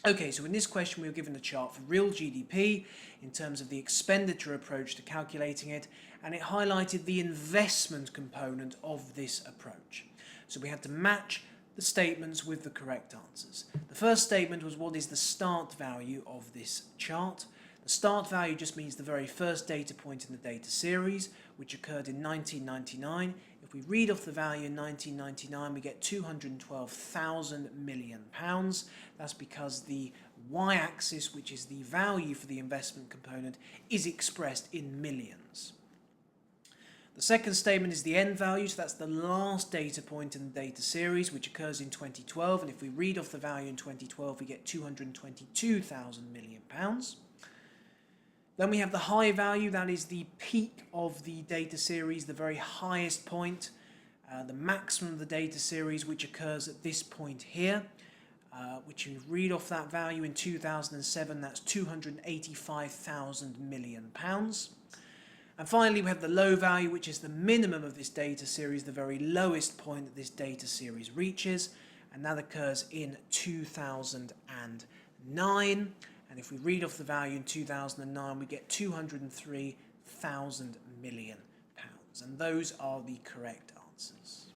Okay, so in this question we were given a chart for real GDP in terms of the expenditure approach to calculating it, and it highlighted the investment component of this approach. So we had to match the statements with the correct answers. The first statement was, what is the start value of this chart? The start value just means the very first data point in the data series, which occurred in 1999. If we read off the value in 1999, we get £212,000 million. That's because the y-axis, which is the value for the investment component, is expressed in millions. The second statement is the end value, so that's the last data point in the data series, which occurs in 2012, and if we read off the value in 2012, we get £222,000 million. Then we have the high value, that is the peak of the data series, the very highest point, the maximum of the data series, which occurs at this point here, which you read off that value in 2007, that's £285,000 million. And finally, we have the low value, which is the minimum of this data series, the very lowest point that this data series reaches, and that occurs in 2009. And if we read off the value in 2009, we get £203,000 million. And those are the correct answers.